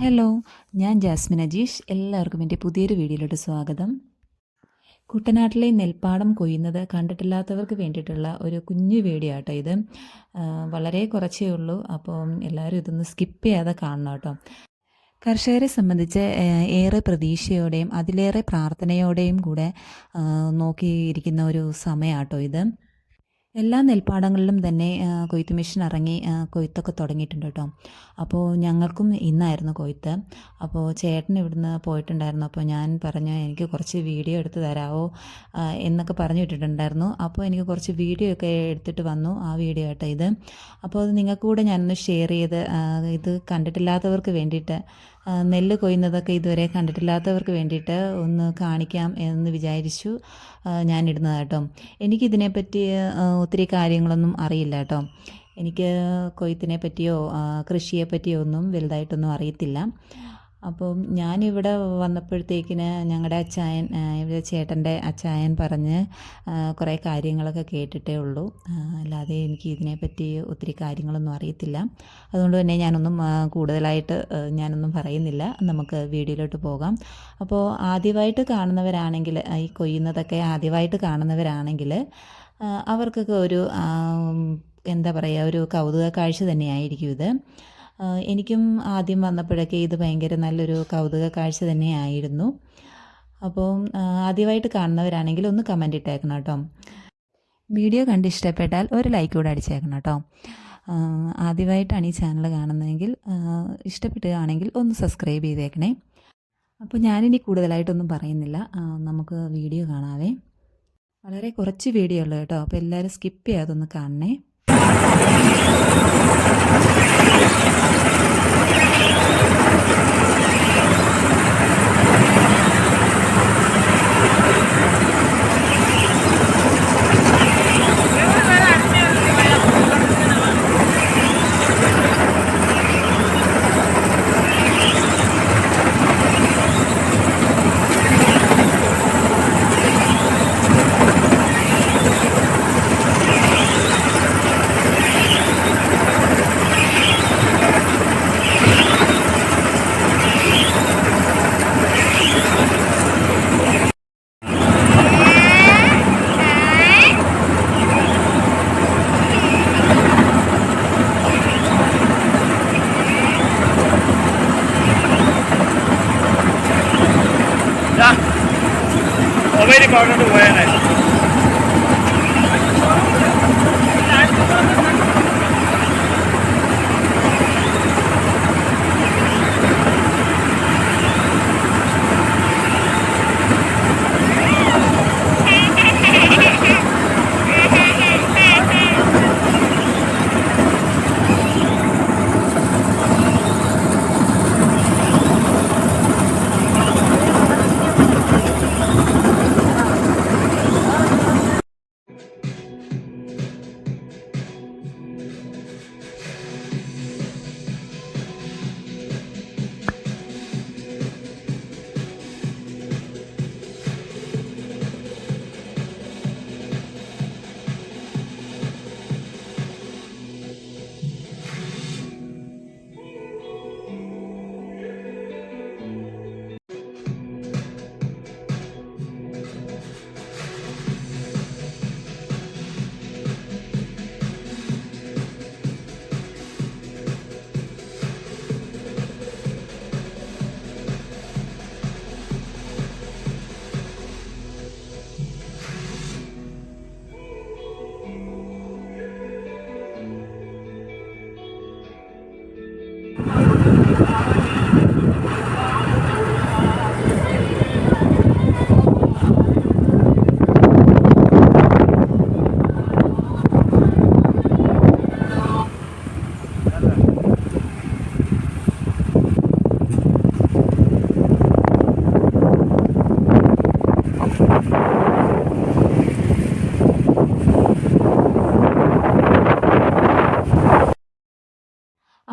Hello, ഞാൻ Jasmine Ajeesh. എല്ലാവർക്കും എൻ്റെ പുതിയൊരു വീഡിയോയിലോട്ട് സ്വാഗതം. കുട്ടനാട്ടിലെ നെൽപ്പാടം കൊയ്യുന്നത് കണ്ടിട്ടില്ലാത്തവർക്ക് വേണ്ടിയിട്ടുള്ള ഒരു കുഞ്ഞു വീഡിയോ ആട്ടോ ഇത്. വളരെ കുറച്ചേ ഉള്ളൂ, അപ്പം എല്ലാവരും ഇതൊന്ന് സ്കിപ്പ് ചെയ്യാതെ കാണണം കേട്ടോ. കർഷകരെ സംബന്ധിച്ച് ഏറെ പ്രതീക്ഷയോടെയും അതിലേറെ പ്രാർത്ഥനയോടെയും കൂടെ നോക്കിയിരിക്കുന്ന ഒരു സമയമാട്ടോ ഇത്. എല്ലാ നെൽപ്പാടങ്ങളിലും തന്നെ കൊയ്ത്ത് മെഷീൻ ഇറങ്ങി കൊയ്ത്തൊക്കെ തുടങ്ങിയിട്ടുണ്ട് കേട്ടോ. അപ്പോൾ ഞങ്ങൾക്കും ഇന്നായിരുന്നു കൊയ്ത്ത്. അപ്പോൾ ചേട്ടൻ ഇവിടുന്ന് പോയിട്ടുണ്ടായിരുന്നു. അപ്പോൾ ഞാൻ പറഞ്ഞു എനിക്ക് കുറച്ച് വീഡിയോ എടുത്ത് തരാമോ എന്നൊക്കെ പറഞ്ഞു വിട്ടിട്ടുണ്ടായിരുന്നു. അപ്പോൾ എനിക്ക് കുറച്ച് വീഡിയോ ഒക്കെ എടുത്തിട്ട് വന്നു. ആ വീഡിയോ കേട്ടോ ഇത്. അപ്പോൾ അത് നിങ്ങൾക്ക് കൂടെ ഞാനൊന്ന് ഷെയർ ചെയ്ത് ഇത് കണ്ടിട്ടില്ലാത്തവർക്ക് വേണ്ടിയിട്ട്, നെല്ല് കൊയ്യുന്നതൊക്കെ ഇതുവരെ കണ്ടിട്ടില്ലാത്തവർക്ക് വേണ്ടിയിട്ട് ഒന്ന് കാണിക്കാം എന്ന് വിചാരിച്ചു ഞാനിടുന്നത് കേട്ടോ. എനിക്കിതിനെപ്പറ്റി ഒത്തിരി കാര്യങ്ങളൊന്നും അറിയില്ല കേട്ടോ. എനിക്ക് കൊയ്ത്തിനെ പറ്റിയോ കൃഷിയെ പറ്റിയോ ഒന്നും വലുതായിട്ടൊന്നും അറിയത്തില്ല. അപ്പം ഞാനിവിടെ വന്നപ്പോഴത്തേക്കിന് ഞങ്ങളുടെ അച്ചായൻ, ഇവിടെ ചേട്ടൻ്റെ അച്ചായൻ പറഞ്ഞ് കുറേ കാര്യങ്ങളൊക്കെ കേട്ടിട്ടേ ഉള്ളൂ. അല്ലാതെ എനിക്ക് ഇതിനെപ്പറ്റി ഒത്തിരി കാര്യങ്ങളൊന്നും അറിയത്തില്ല. അതുകൊണ്ട് തന്നെ ഞാനൊന്നും കൂടുതലായിട്ട് ഞാനൊന്നും പറയുന്നില്ല. നമുക്ക് വീഡിയോയിലോട്ട് പോകാം. അപ്പോൾ ആദ്യമായിട്ട് കാണുന്നവരാണെങ്കിൽ, ഈ കൊയ്യുന്നതൊക്കെ ആദ്യമായിട്ട് കാണുന്നവരാണെങ്കിൽ അവർക്കൊക്കെ ഒരു എന്താ പറയുക, ഒരു കൗതുക കാഴ്ച തന്നെയായിരിക്കും ഇത്. എനിക്കും ആദ്യം വന്നപ്പോഴൊക്കെ ഇത് ഭയങ്കര നല്ലൊരു കൗതുക കാഴ്ച തന്നെയായിരുന്നു. അപ്പോൾ ആദ്യമായിട്ട് കാണുന്നവരാണെങ്കിൽ ഒന്ന് കമൻ്റ് ഇട്ടേക്കണം കേട്ടോ. വീഡിയോ കണ്ട് ഇഷ്ടപ്പെട്ടാൽ ഒരു ലൈക്ക് കൂടെ അടിച്ചേക്കണം കേട്ടോ. ആദ്യമായിട്ടാണ് ഈ ചാനൽ കാണുന്നതെങ്കിൽ, ഇഷ്ടപ്പെടുകയാണെങ്കിൽ ഒന്ന് സബ്സ്ക്രൈബ് ചെയ്തേക്കണേ. അപ്പോൾ ഞാനിനി കൂടുതലായിട്ടൊന്നും പറയുന്നില്ല, നമുക്ക് വീഡിയോ കാണാവേ. വളരെ കുറച്ച് വീഡിയോ ഉള്ളൂ കേട്ടോ. അപ്പോൾ എല്ലാവരും സ്കിപ്പ് ചെയ്യാതൊന്ന് കാണണേ. Over the corner to where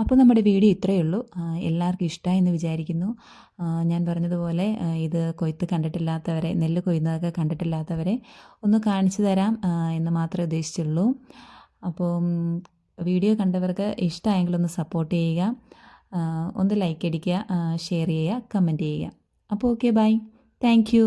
അപ്പോൾ നമ്മുടെ വീഡിയോ ഇത്രയേ ഉള്ളൂ. എല്ലാവർക്കും ഇഷ്ടമായി എന്ന് വിചാരിക്കുന്നു. ഞാൻ പറഞ്ഞതുപോലെ ഇത് കൊയ്ത്ത് കണ്ടിട്ടില്ലാത്തവരെ, നെല്ല് കൊയ്യുന്നതൊക്കെ കണ്ടിട്ടില്ലാത്തവരെ ഒന്ന് കാണിച്ചു തരാം എന്ന് മാത്രമേ ഉദ്ദേശിച്ചുള്ളൂ. അപ്പോൾ വീഡിയോ കണ്ടവർക്ക് ഇഷ്ടമായെങ്കിലൊന്ന് സപ്പോർട്ട് ചെയ്യുക. ഒന്ന് ലൈക്ക് അടിക്കുക, ഷെയർ ചെയ്യുക, കമൻറ്റ് ചെയ്യുക. അപ്പോൾ ഓക്കെ, ബൈ. Thank you.